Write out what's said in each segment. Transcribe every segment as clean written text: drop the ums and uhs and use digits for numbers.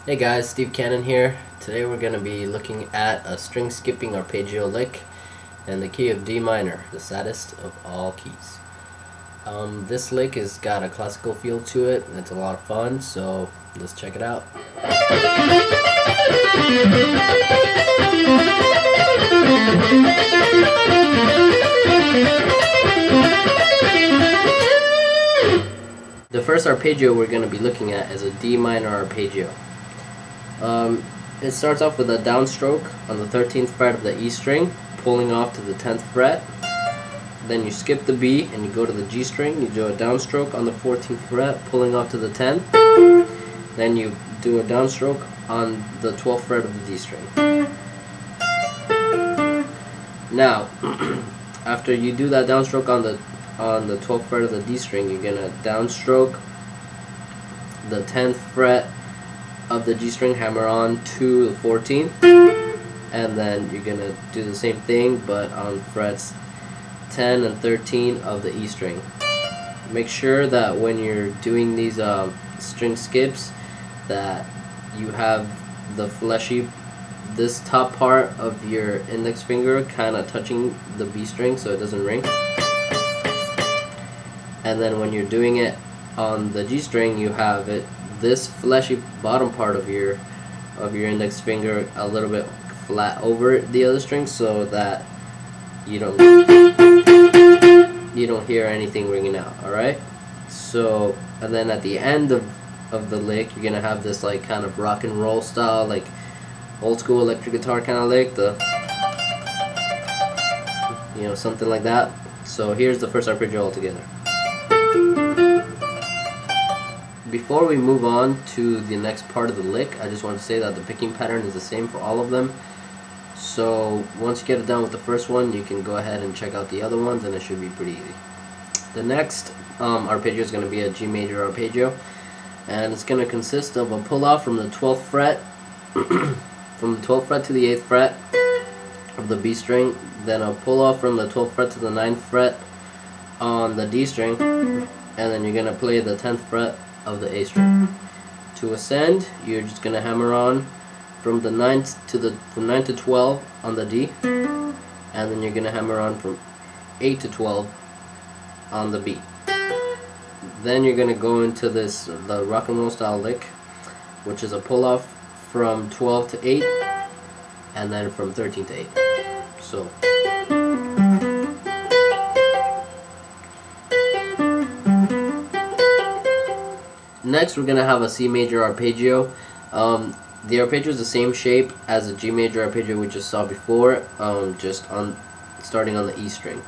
Hey guys, Steve Cannon here. Today we're going to be looking at a string skipping arpeggio lick in the key of D minor, the saddest of all keys. This lick has got a classical feel to it and it's a lot of fun, so let's check it out. The first arpeggio we're going to be looking at is a D minor arpeggio. It starts off with a downstroke on the 13th fret of the E string, pulling off to the 10th fret. Then you skip the B and you go to the G string. You do a downstroke on the 14th fret, pulling off to the 10th. Then you do a downstroke on the 12th fret of the D string. Now, after you do that downstroke on the 12th fret of the D string, you're gonna downstroke the 10th fret of the G string, hammer on to the 14th, and then you're gonna do the same thing but on frets 10 and 13 of the E string. Make sure that when you're doing these string skips that you have the fleshy, this top part of your index finger kind of touching the B string so it doesn't ring. And then when you're doing it on the G string, you have this fleshy bottom part of your index finger a little bit flat over the other string so that you don't hear anything ringing out. Alright? So, and then at the end of the lick, you're gonna have this like kind of rock and roll style, like old school electric guitar kind of lick, something like that. So here's the first arpeggio altogether. Before we move on to the next part of the lick, I just want to say that the picking pattern is the same for all of them. So once you get it done with the first one, you can go ahead and check out the other ones and it should be pretty easy. The next arpeggio is going to be a G major arpeggio, and it's going to consist of a pull off from the 12th fret from the 12th fret to the 8th fret of the B string, then a pull off from the 12th fret to the 9th fret on the D string, and then you're going to play the 10th fret of the A string. To ascend, you're just gonna hammer on from 9 to 12 on the D, and then you're gonna hammer on from 8 to 12 on the B. Then you're gonna go into the rock and roll style lick, which is a pull off from 12 to 8, and then from 13 to 8. So. Next, we're going to have a C major arpeggio. The arpeggio is the same shape as the G major arpeggio we just saw before, just starting on the E string.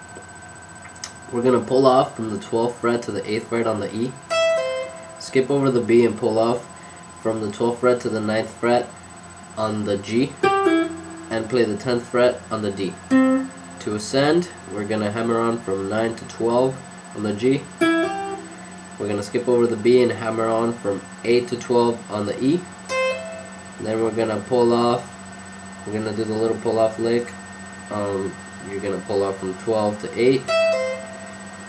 We're going to pull off from the 12th fret to the 8th fret on the E, skip over the B and pull off from the 12th fret to the 9th fret on the G, and play the 10th fret on the D. To ascend, we're going to hammer on from 9 to 12 on the G. We're going to skip over the B and hammer on from 8 to 12 on the E. And then we're going to pull off. We're going to do the little pull off lick. You're going to pull off from 12 to 8.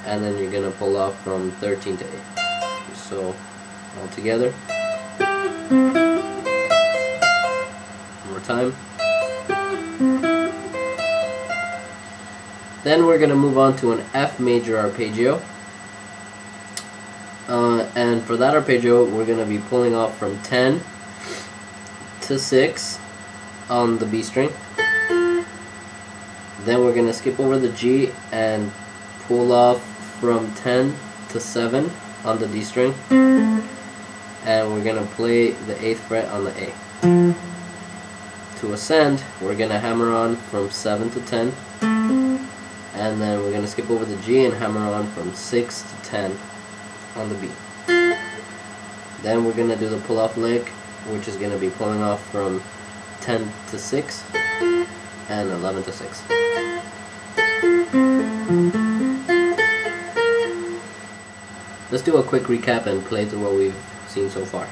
And then you're going to pull off from 13 to 8. So, all together. One more time. Then we're going to move on to an F major arpeggio. And for that arpeggio, we're going to be pulling off from 10 to 6 on the B string. Then we're going to skip over the G and pull off from 10 to 7 on the D string. And we're going to play the 8th fret on the A. To ascend, we're going to hammer on from 7 to 10. And then we're going to skip over the G and hammer on from 6 to 10 on the B. Then we're going to do the pull off lick, which is going to be pulling off from 10 to 6 and 11 to 6. Let's do a quick recap and play through what we've seen so far.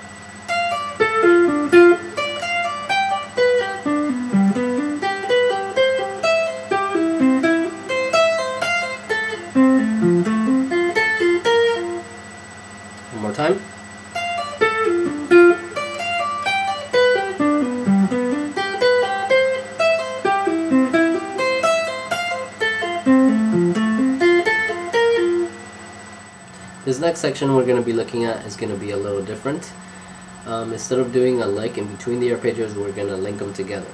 One more time. this next section we're going to be looking at is going to be a little different. Instead of doing a lick in between the arpeggios, we're going to link them together.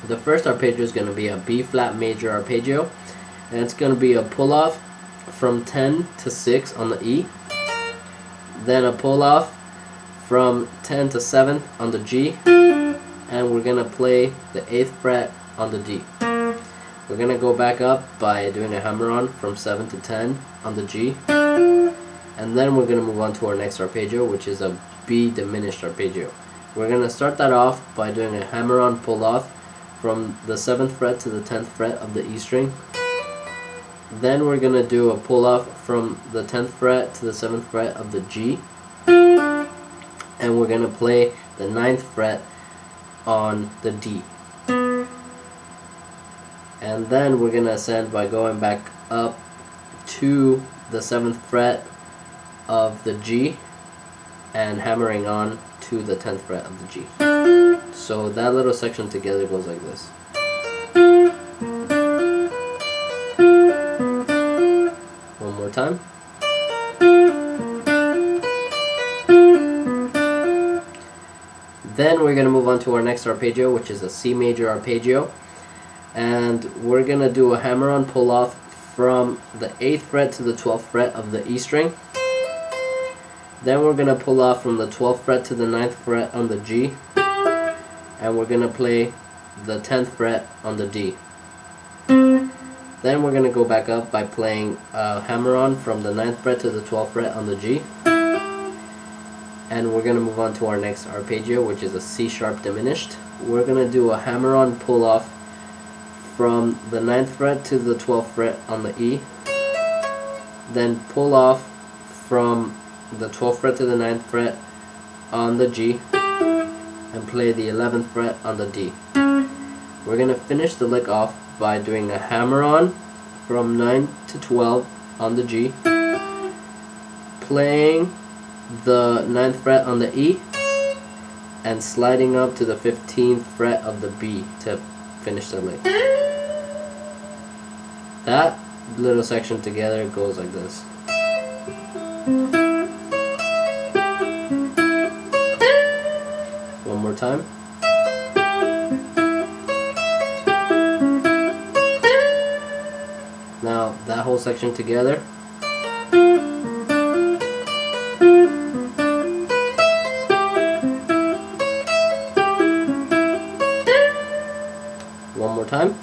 The first arpeggio is going to be a B flat major arpeggio, and it's going to be a pull off from 10 to 6 on the E, then a pull off from 10 to 7 on the G, and we're going to play the 8th fret on the D. We're going to go back up by doing a hammer on from 7 to 10 on the G, and then we're going to move on to our next arpeggio, which is a B diminished arpeggio. We're going to start that off by doing a hammer on pull off from the 7th fret to the 10th fret of the E string. Then we're going to do a pull off from the 10th fret to the 7th fret of the G, and we're going to play the 9th fret on the D. And then we're going to ascend by going back up to the 7th fret of the G and hammering on to the 10th fret of the G. So that little section together goes like this. One more time. Then we're going to move on to our next arpeggio, which is a C major arpeggio. And we're going to do a hammer on pull off from the 8th fret to the 12th fret of the E string. Then we're going to pull off from the 12th fret to the 9th fret on the G, and we're going to play the 10th fret on the D. Then we're going to go back up by playing a hammer on from the 9th fret to the 12th fret on the G, and we're going to move on to our next arpeggio, which is a C sharp diminished. We're going to do a hammer on pull off from the 9th fret to the 12th fret on the E, then pull off from the 12th fret to the 9th fret on the G, and play the 11th fret on the D. We're going to finish the lick off by doing a hammer on from 9 to 12 on the G, playing the 9th fret on the E, and sliding up to the 15th fret of the B to finish the lick. That little section together goes like this. One more time. Now that whole section together. One more time.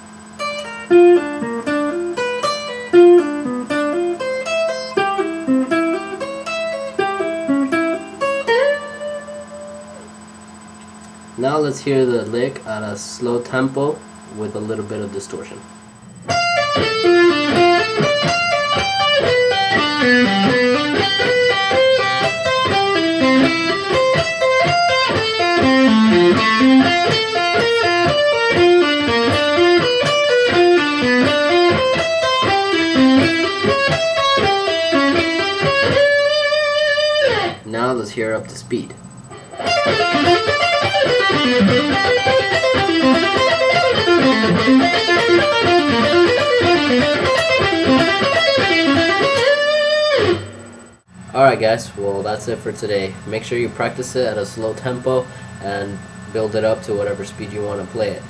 Now let's hear the lick at a slow tempo with a little bit of distortion. Now let's hear up to speed. Alright guys, well that's it for today. Make sure you practice it at a slow tempo and build it up to whatever speed you want to play it.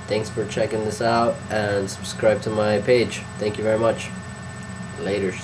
Thanks for checking this out and subscribe to my page. Thank you very much. Laters.